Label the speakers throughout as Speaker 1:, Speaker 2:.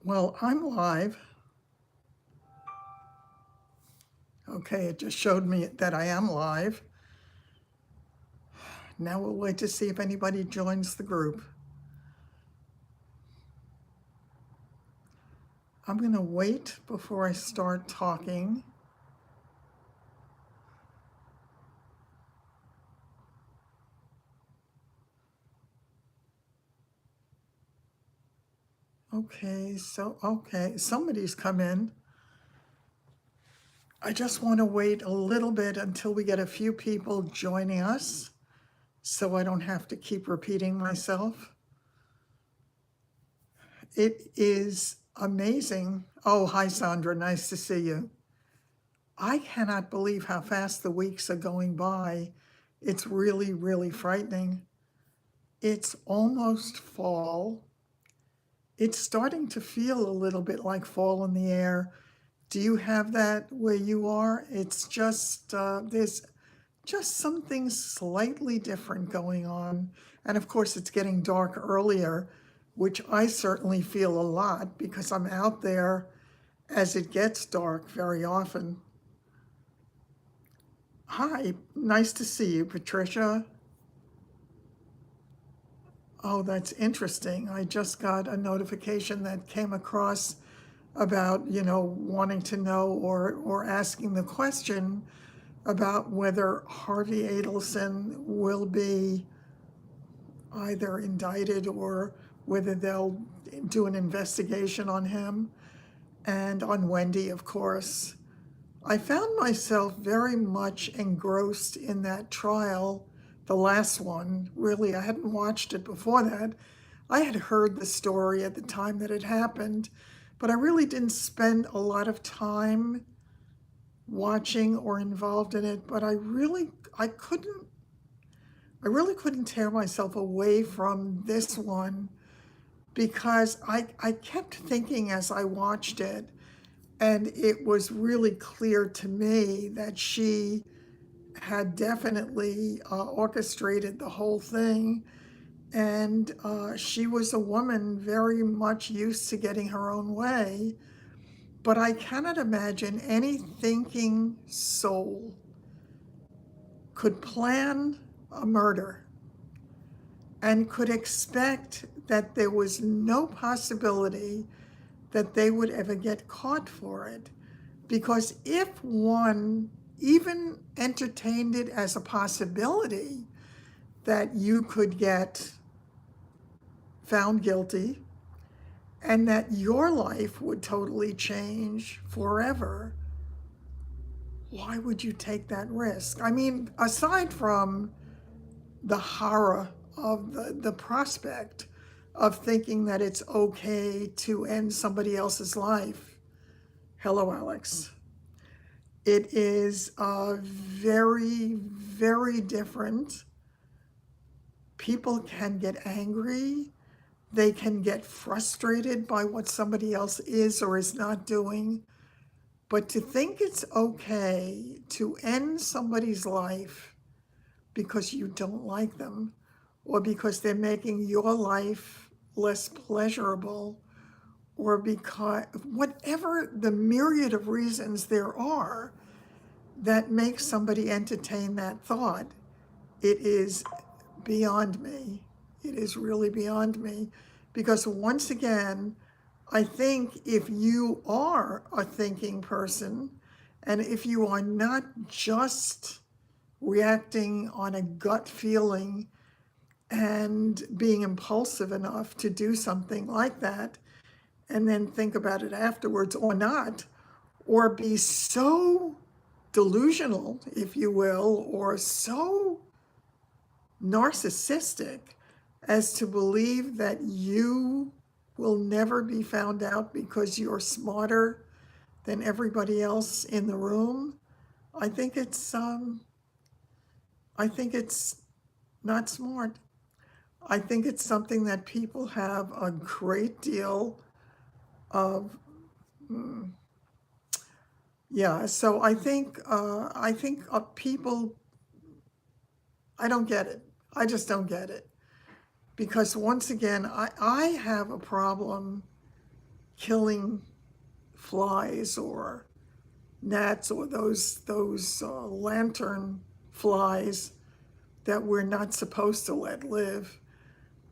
Speaker 1: Well, I'm live. Okay, it just showed me that I am live. Now we'll wait to see if anybody joins the group. I'm going to wait before I start talking. Okay, somebody's come in. I just want to wait a little bit until we get a few people joining us so I don't have to keep repeating myself. It is amazing. Oh, hi, Sandra. Nice to see you. I cannot believe how fast the weeks are going by. It's really, really frightening. It's almost fall. It's starting to feel a little bit like fall in the air. Do you have that where you are? It's just, there's just something slightly different going on. And of course, it's getting dark earlier, which I certainly feel a lot because I'm out there as it gets dark very often. Hi, nice to see you, Patricia. Oh, that's interesting. I just got a notification that came across about, wanting to know or asking the question about whether Harvey Adelson will be either indicted or whether they'll do an investigation on him and on Wendy, of course. I found myself very much engrossed in that trial, the last one. Really, I hadn't watched it before that. I had heard the story at the time that it happened, but I really didn't spend a lot of time watching or involved in it. But I really couldn't tear myself away from this one because I kept thinking as I watched it, and it was really clear to me that she had definitely orchestrated the whole thing. And she was a woman very much used to getting her own way. But I cannot imagine any thinking soul could plan a murder and could expect that there was no possibility that they would ever get caught for it. Because if one even entertained it as a possibility that you could get found guilty and that your life would totally change forever, why would you take that risk? I mean, aside from the horror of the prospect of thinking that it's okay to end somebody else's life. Hello, Alex. It is very, very different. People can get angry. They can get frustrated by what somebody else is or is not doing. But to think it's okay to end somebody's life because you don't like them or because they're making your life less pleasurable or because whatever the myriad of reasons there are that make somebody entertain that thought, it is beyond me. It is really beyond me. Because once again, I think if you are a thinking person and if you are not just reacting on a gut feeling and being impulsive enough to do something like that and then think about it afterwards or not, or be so delusional, if you will, or so narcissistic as to believe that you will never be found out because you're smarter than everybody else in the room. I think it's I think it's not smart. I think it's something that people have a great deal of. Yeah, so I think people. I don't get it. I just don't get it because once again, I have a problem killing flies or gnats or those lantern flies that we're not supposed to let live.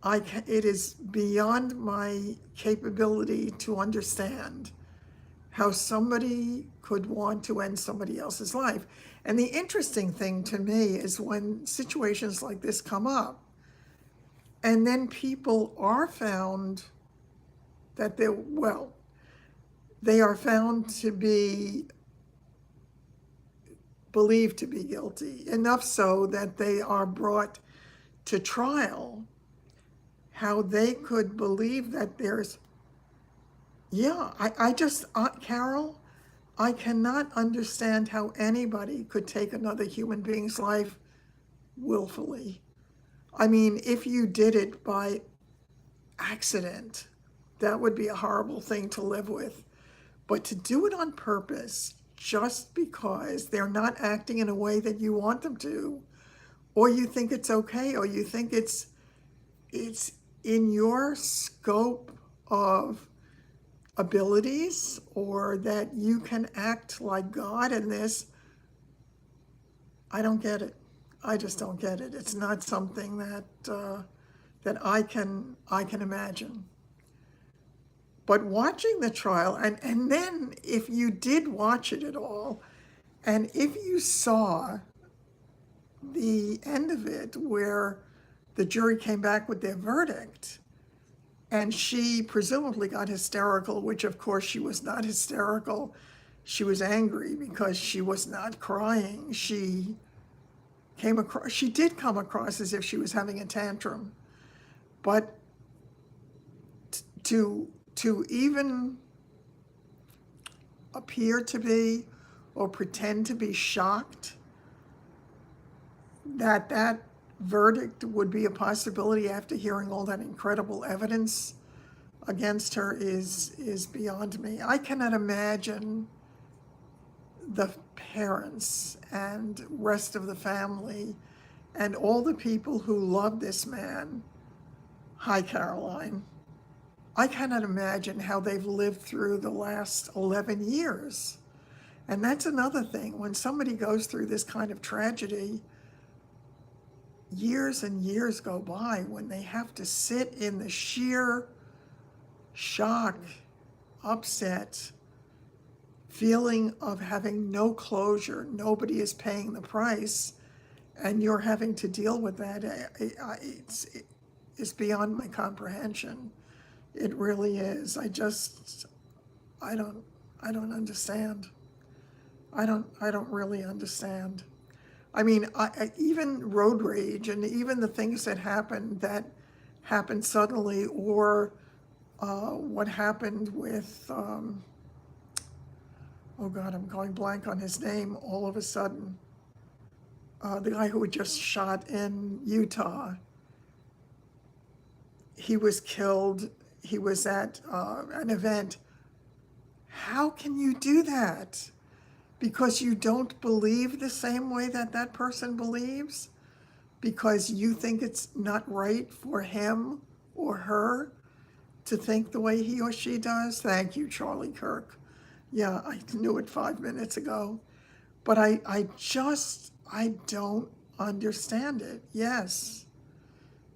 Speaker 1: It is beyond my capability to understand how somebody could want to end somebody else's life. And the interesting thing to me is when situations like this come up, and then people are found that they are found to be believed to be guilty, enough so that they are brought to trial, how they could believe that there's, I just, Carol, I cannot understand how anybody could take another human being's life willfully. I mean, if you did it by accident, that would be a horrible thing to live with. But to do it on purpose, just because they're not acting in a way that you want them to, or you think it's okay, or you think it's in your scope of abilities, or that you can act like God in this, I don't get it. I just don't get it. It's not something that I can imagine. But watching the trial, and then if you did watch it at all, and if you saw the end of it where the jury came back with their verdict, and she presumably got hysterical, which of course she was not hysterical. She was angry because she was not crying. She did come across as if she was having a tantrum. But to even appear to be or pretend to be shocked that that verdict would be a possibility after hearing all that incredible evidence against her is beyond me. I cannot imagine the parents and rest of the family and all the people who love this man. Hi, Caroline. I cannot imagine how they've lived through the last 11 years. And that's another thing. When somebody goes through this kind of tragedy, years and years go by when they have to sit in the sheer shock, upset, feeling of having no closure. Nobody is paying the price, and you're having to deal with that. It's beyond my comprehension. It really is. I don't understand. I don't really understand. I mean, even road rage and even the things that happened suddenly, or what happened with, oh God, I'm going blank on his name all of a sudden. The guy who was just shot in Utah. He was killed. He was at an event. How can you do that? Because you don't believe the same way that that person believes? Because you think it's not right for him or her to think the way he or she does? Thank you, Charlie Kirk. Yeah, I knew it 5 minutes ago. But I don't understand it. Yes,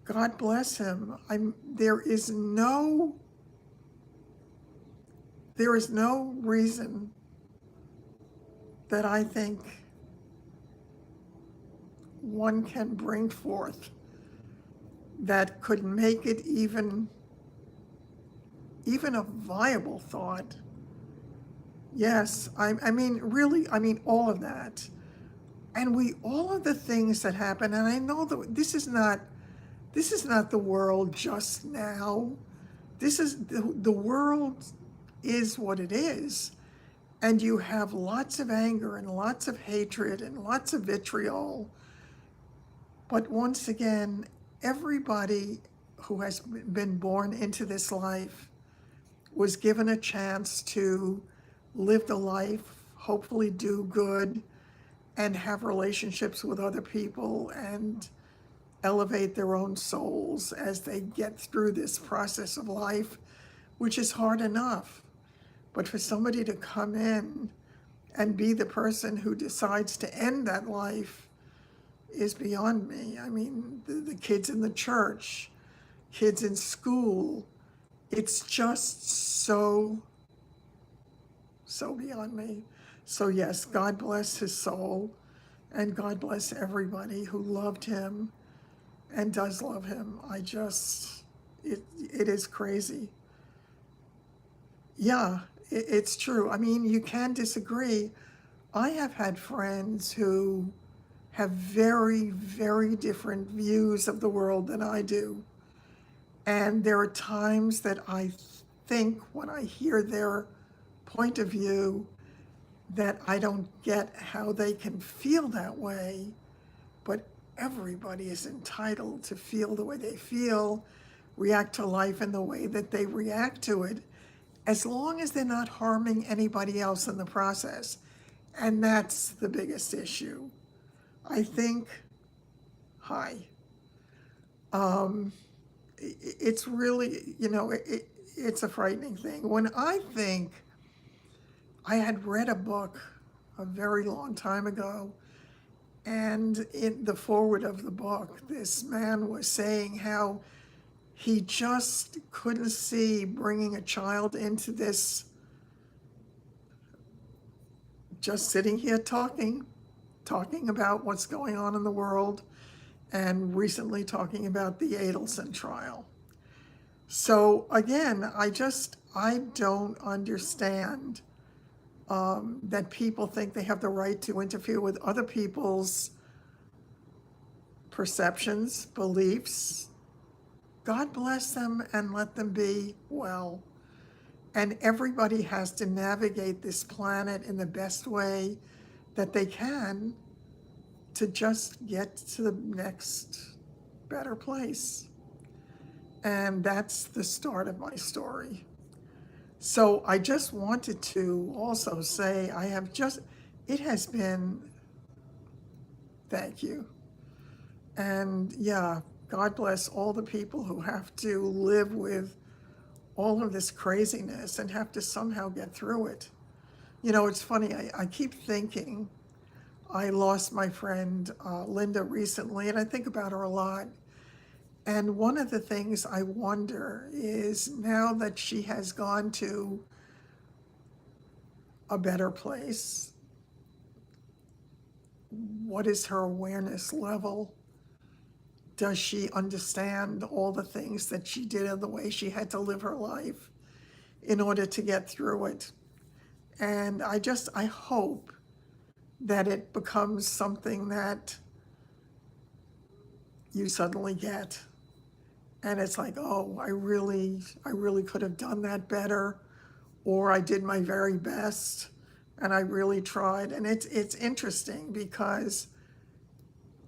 Speaker 1: God bless him. There is no reason that I think one can bring forth that could make it even a viable thought. Yes, I mean, really, I mean, all of that. And all of the things that happen, and I know that this is not the world just now. This is, the world is what it is. And you have lots of anger and lots of hatred and lots of vitriol. But once again, everybody who has been born into this life was given a chance to live the life, hopefully do good, and have relationships with other people and elevate their own souls as they get through this process of life, which is hard enough. But for somebody to come in and be the person who decides to end that life is beyond me. I mean, the kids in the church, kids in school, it's just so beyond me. So yes, God bless his soul, and God bless everybody who loved him and does love him. It is crazy. Yeah, it's true. I mean, you can disagree. I have had friends who have very, very different views of the world than I do. And there are times that I think when I hear their point of view that I don't get how they can feel that way, but everybody is entitled to feel the way they feel, react to life in the way that they react to it, as long as they're not harming anybody else in the process. And that's the biggest issue. I think, hi, it's really, it's a frightening thing. When I think, I had read a book a very long time ago, and in the foreword of the book, this man was saying how he just couldn't see bringing a child into this, just sitting here talking about what's going on in the world, and recently talking about the Adelson trial. So again, I don't understand that people think they have the right to interfere with other people's perceptions, beliefs. God bless them and let them be well. And everybody has to navigate this planet in the best way that they can to just get to the next better place. And that's the start of my story. So I just wanted to also say it has been, thank you. And yeah, God bless all the people who have to live with all of this craziness and have to somehow get through it. It's funny, I keep thinking, I lost my friend Linda recently, and I think about her a lot. And one of the things I wonder is, now that she has gone to a better place, what is her awareness level? Does she understand all the things that she did and the way she had to live her life in order to get through it? And I hope that it becomes something that you suddenly get. And it's like, oh, I really could have done that better, or I did my very best, and I really tried. And it's interesting because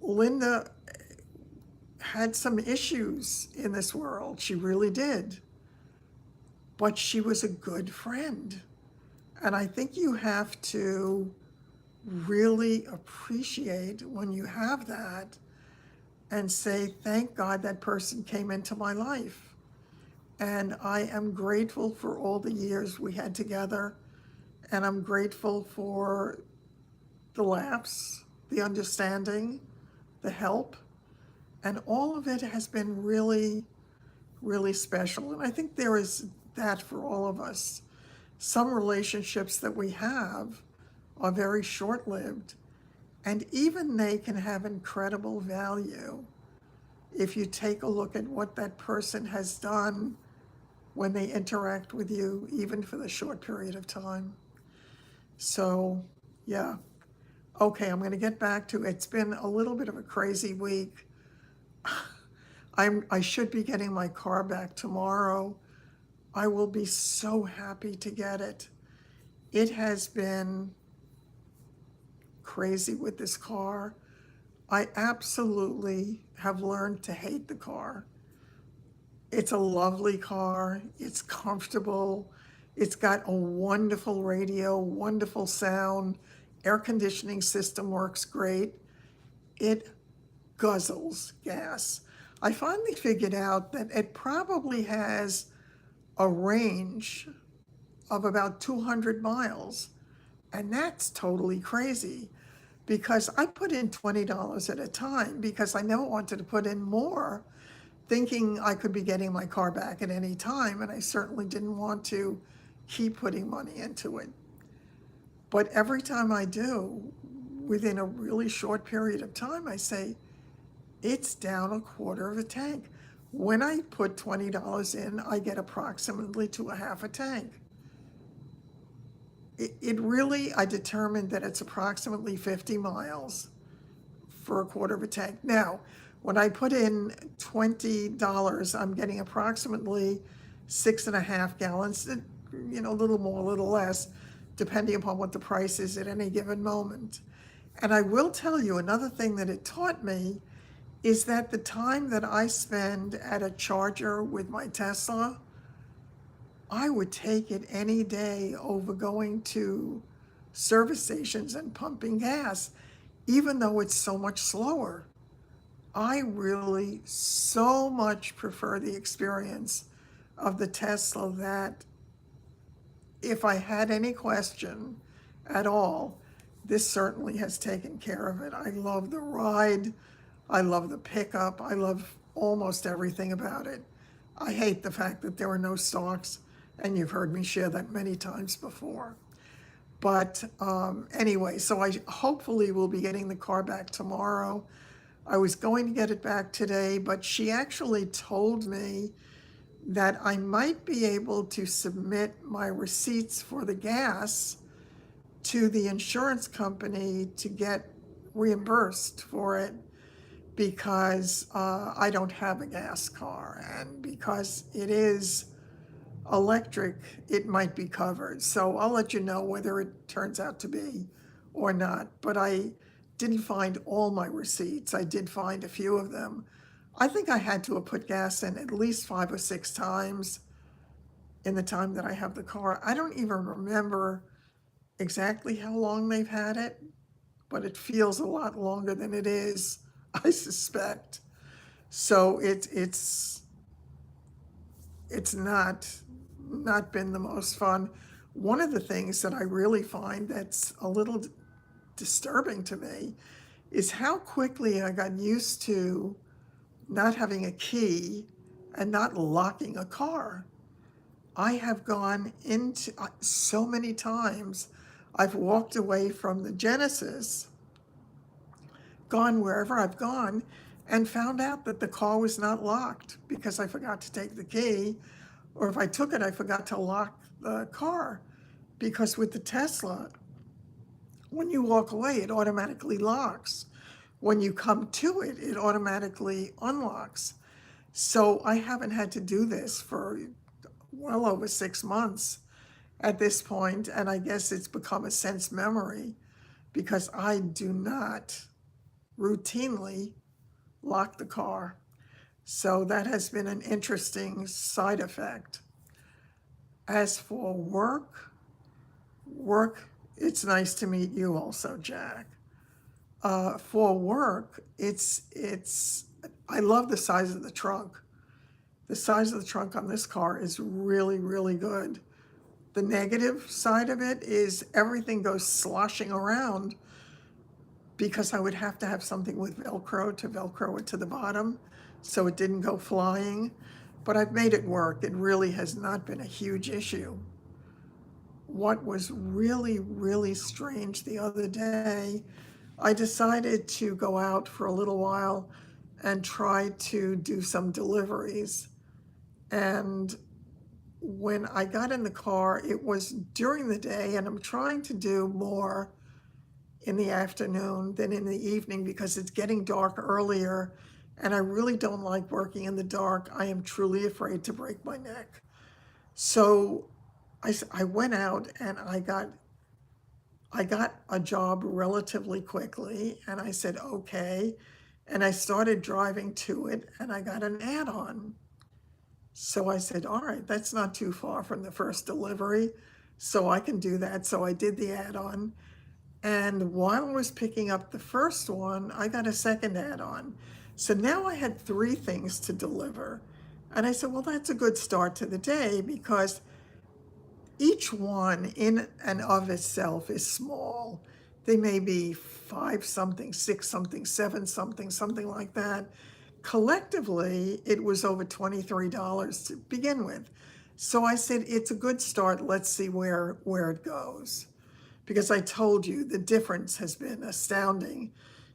Speaker 1: Linda had some issues in this world. She really did. But she was a good friend. And I think you have to really appreciate when you have that and say, thank God that person came into my life. And I am grateful for all the years we had together. And I'm grateful for the laughs, the understanding, the help. And all of it has been really, really special. And I think there is that for all of us. Some relationships that we have are very short-lived, and even they can have incredible value if you take a look at what that person has done when they interact with you, even for the short period of time. So, yeah. Okay, I'm going to get back to, it's been a little bit of a crazy week. I should be getting my car back tomorrow. I will be so happy to get it. It has been crazy with this car. I absolutely have learned to hate the car. It's a lovely car. It's comfortable. It's got a wonderful radio, wonderful sound. Air conditioning system works great. It guzzles gas. I finally figured out that it probably has a range of about 200 miles. And that's totally crazy because I put in $20 at a time because I never wanted to put in more, thinking I could be getting my car back at any time. And I certainly didn't want to keep putting money into it. But every time I do, within a really short period of time, I say, it's down a quarter of a tank. When I put $20 in, I get approximately to a half a tank. It really, I determined that it's approximately 50 miles for a quarter of a tank. Now, when I put in $20, I'm getting approximately 6.5 gallons, a little more, a little less, depending upon what the price is at any given moment. And I will tell you, another thing that it taught me is that the time that I spend at a charger with my Tesla, I would take it any day over going to service stations and pumping gas, even though it's so much slower. I really so much prefer the experience of the Tesla that if I had any question at all, this certainly has taken care of it. I love the ride. I love the pickup. I love almost everything about it. I hate the fact that there are no stalks, and you've heard me share that many times before. But anyway, so I hopefully will be getting the car back tomorrow. I was going to get it back today, but she actually told me that I might be able to submit my receipts for the gas to the insurance company to get reimbursed for it because I don't have a gas car, and because it is electric, it might be covered. So I'll let you know whether it turns out to be or not. But I didn't find all my receipts. I did find a few of them. I think I had to have put gas in at least 5 or 6 times in the time that I have the car. I don't even remember exactly how long they've had it, but it feels a lot longer than it is, I suspect. So it's not been the most fun. One of the things that I really find that's a little disturbing to me is how quickly I got used to not having a key and not locking a car. I have gone into so many times, I've walked away from the Genesis, gone wherever I've gone, and found out that the car was not locked because I forgot to take the key, or if I took it, I forgot to lock the car. Because with the Tesla, when you walk away, it automatically locks. When you come to it, it automatically unlocks. So I haven't had to do this for well over 6 months at this point, and I guess it's become a sense memory because I do not routinely lock the car. So that has been an interesting side effect. As for work, it's nice to meet you also, Jack. For work, I love the size of the trunk. The size of the trunk on this car is really, really good. The negative side of it is everything goes sloshing around because I would have to have something with Velcro to Velcro it to the bottom so it didn't go flying. But I've made it work. It really has not been a huge issue. What was really, really strange the other day, I decided to go out for a little while and try to do some deliveries. And when I got in the car, it was during the day, and I'm trying to do more in the afternoon than in the evening because it's getting dark earlier, and I really don't like working in the dark. I am truly afraid to break my neck. So I went out and I got a job relatively quickly, and I said, okay. And I started driving to it, and I got an add-on. So I said, all right, that's not too far from the first delivery, so I can do that. So I did the add-on. And while I was picking up the first one, I got a second add-on. So now I had 3 things to deliver. And I said, well, that's a good start to the day because each one in and of itself is small. They may be 5 something, 6 something, 7 something, something like that. Collectively, it was over $23 to begin with. So I said, it's a good start. Let's see where it goes. Because I told you the difference has been astounding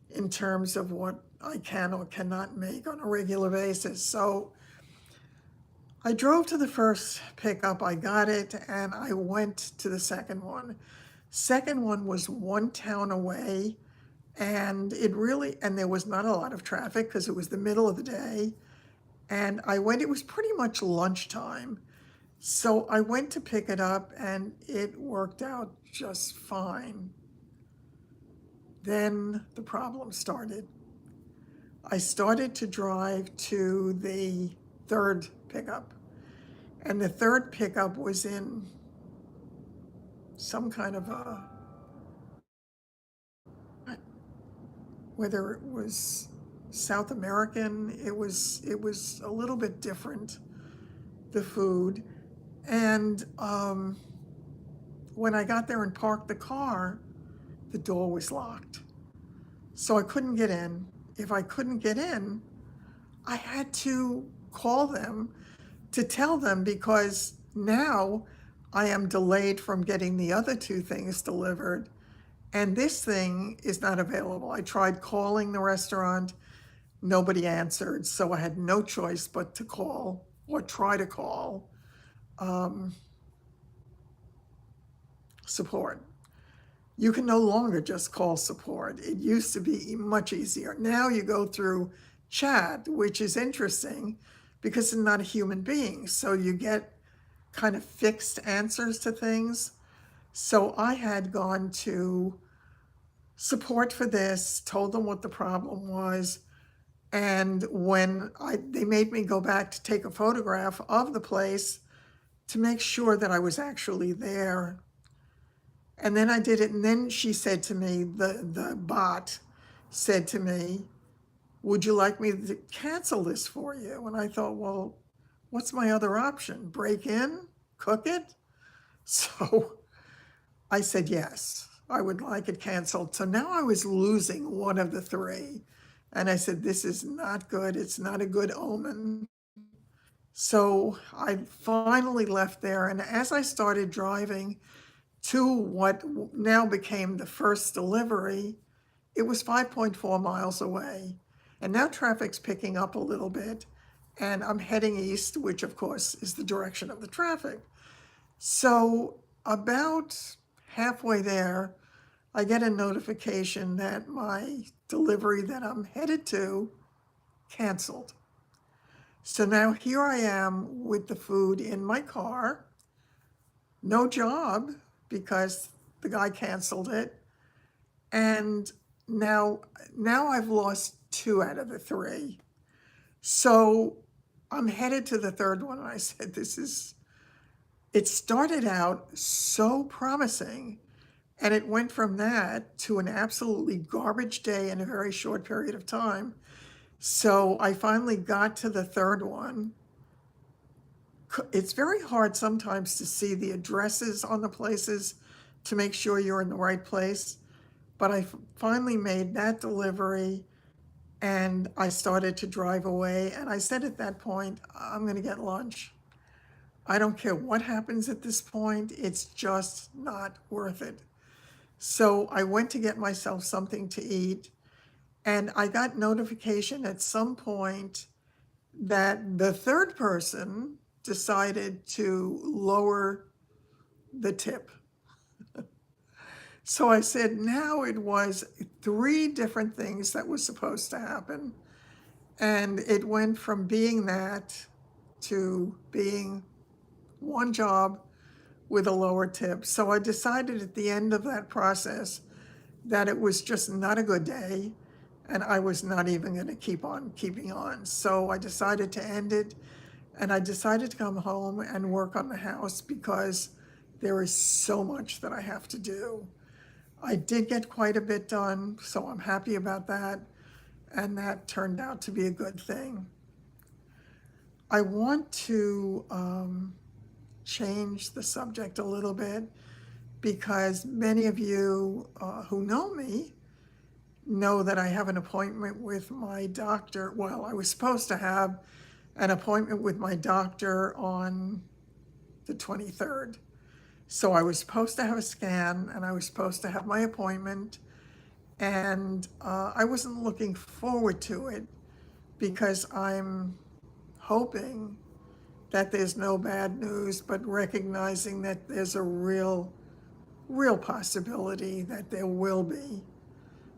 Speaker 1: in terms of what I can or cannot make on a regular basis. So I drove to the first pickup, I got it, and I went to the second one. Second one was one town away, and there was not a lot of traffic because it was the middle of the day. And I went, it was pretty much lunchtime. So I went to pick it up, and it worked out just fine. Then the problem started. I started to drive to the third pickup. And the third pickup was in some kind of whether it was South American, it was a little bit different, the food. And when I got there and parked the car, the door was locked. So I couldn't get in. If I couldn't get in, I had to call them to tell them, because now I am delayed from getting the other two things delivered, and this thing is not available. I tried calling the restaurant, nobody answered, so I had no choice but to call or try to call support. You can no longer just call support. It used to be much easier. Now you go through chat, which is interesting because it's not a human being. So you get kind of fixed answers to things. So I had gone to support for this, told them what the problem was. And when they made me go back to take a photograph of the place to make sure that I was actually there. And then I did it, and then she said to me, the bot said to me, would you like me to cancel this for you? And I thought, well, what's my other option? Break in, cook it? So I said, yes, I would like it canceled. So now I was losing one of the three. And I said, this is not good. It's not a good omen. So I finally left there. And as I started driving to what now became the first delivery, it was 5.4 miles away. And now traffic's picking up a little bit. And I'm heading east, which of course is the direction of the traffic. So about halfway there, I get a notification that my delivery that I'm headed to canceled. So now here I am with the food in my car, no job because the guy canceled it. And now I've lost 2 out of the 3. So I'm headed to the third one, and I said, it started out so promising, and it went from that to an absolutely garbage day in a very short period of time. So I finally got to the third one. It's very hard sometimes to see the addresses on the places to make sure you're in the right place. But I finally made that delivery, and I started to drive away. And I said at that point, I'm going to get lunch. I don't care what happens at this point. It's just not worth it. So I went to get myself something to eat, and I got notification at some point that the third person decided to lower the tip. So I said, now it was 3 different things that was supposed to happen. And it went from being that to being one job with a lower tip. So I decided at the end of that process that it was just not a good day, and I was not even going to keep on keeping on. So I decided to end it, and I decided to come home and work on the house because there is so much that I have to do. I did get quite a bit done, so I'm happy about that, and that turned out to be a good thing. I want to change the subject a little bit, because many of you who know me know that I have an appointment with my doctor. Well, I was supposed to have an appointment with my doctor on the 23rd. So I was supposed to have a scan and I was supposed to have my appointment. And I wasn't looking forward to it because I'm hoping that there's no bad news, but recognizing that there's a real possibility that there will be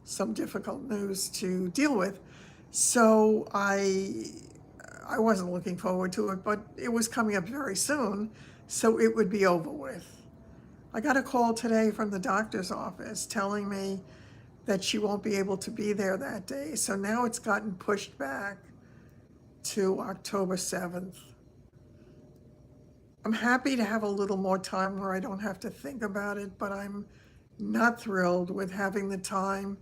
Speaker 1: some difficult news to deal with. So I wasn't looking forward to it, but it was coming up very soon, so it would be over with. I got a call today from the doctor's office telling me that she won't be able to be there that day. So now it's gotten pushed back to October 7th. I'm happy to have a little more time where I don't have to think about it, but I'm not thrilled with having the time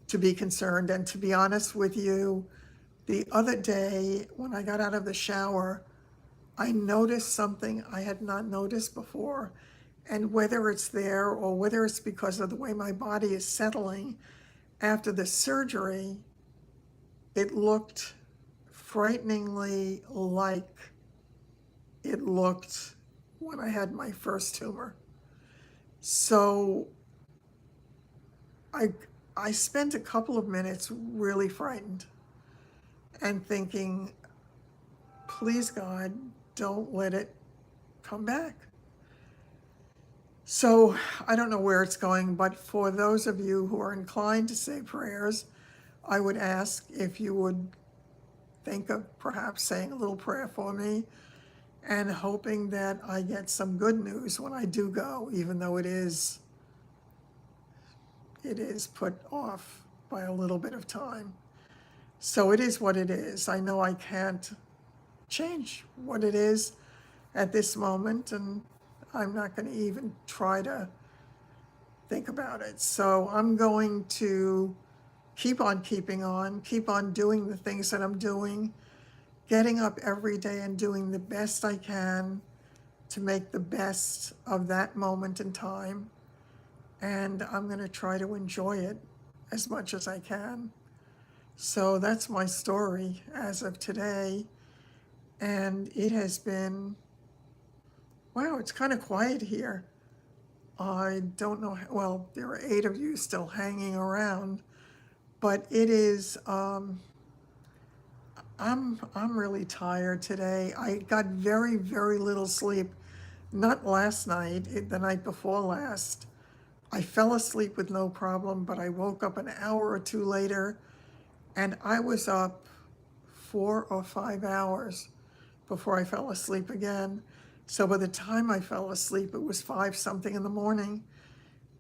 Speaker 1: to be concerned. And to be honest with you, the other day when I got out of the shower, I noticed something I had not noticed before. And whether it's there or whether it's because of the way my body is settling after the surgery, it looked frighteningly like it looked when I had my first tumor. So I spent a couple of minutes really frightened and thinking, please God, don't let it come back. So I don't know where it's going, but for those of you who are inclined to say prayers, I would ask if you would think of perhaps saying a little prayer for me and hoping that I get some good news when I do go, even though it is put off by a little bit of time. So it is what it is. I know I can't change what it is at this moment, and I'm not going to even try to think about it. So I'm going to keep on keeping on, keep on doing the things that I'm doing, getting up every day and doing the best I can to make the best of that moment in time. And I'm going to try to enjoy it as much as I can. So that's my story as of today. And it has been, wow, it's kind of quiet here. I don't know, well, there are 8 of you still hanging around, but it is, I'm really tired today. I got very, very little sleep. Not last night, the night before last. I fell asleep with no problem, but I woke up an hour or two later, and I was up 4 or 5 hours before I fell asleep again. So by the time I fell asleep, it was 5 something in the morning,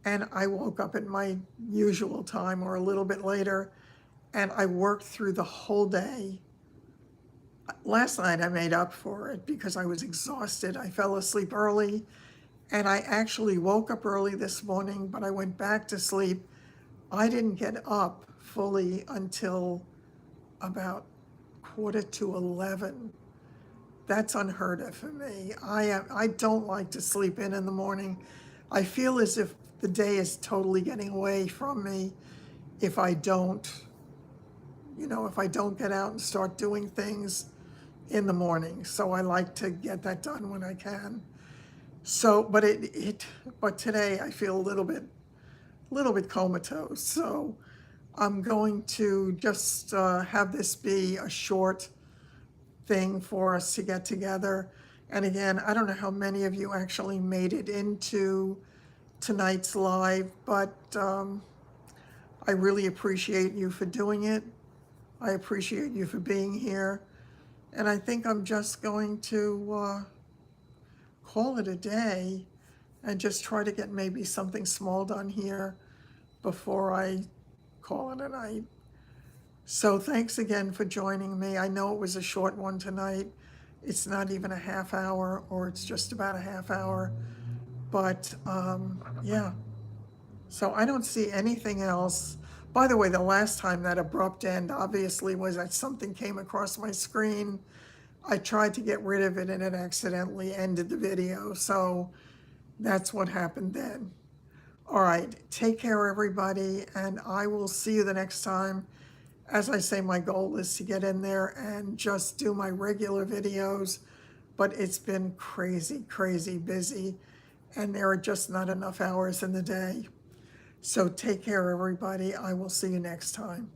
Speaker 1: and I woke up at my usual time or a little bit later, and I worked through the whole day. Last night I made up for it because I was exhausted. I fell asleep early, and I actually woke up early this morning, but I went back to sleep. I didn't get up fully until about 11:15. That's unheard of for me. I don't like to sleep in the morning. I feel as if the day is totally getting away from me if I don't, if I don't get out and start doing things in the morning. So I like to get that done when I can. So, but today I feel a little bit comatose. So I'm going to just have this be a short thing for us to get together. And again, I don't know how many of you actually made it into tonight's live, but I really appreciate you for doing it. I appreciate you for being here. And I think I'm just going to call it a day and just try to get maybe something small done here before I call it a night. So thanks again for joining me. I know it was a short one tonight. It's not even a half hour, or it's just about a half hour. But yeah, so I don't see anything else. By the way, the last time that abrupt end obviously was that something came across my screen. I tried to get rid of it and it accidentally ended the video. So that's what happened then. All right, take care, everybody, and I will see you the next time. As I say, my goal is to get in there and just do my regular videos, but it's been crazy, crazy busy, and there are just not enough hours in the day. So take care, everybody. I will see you next time.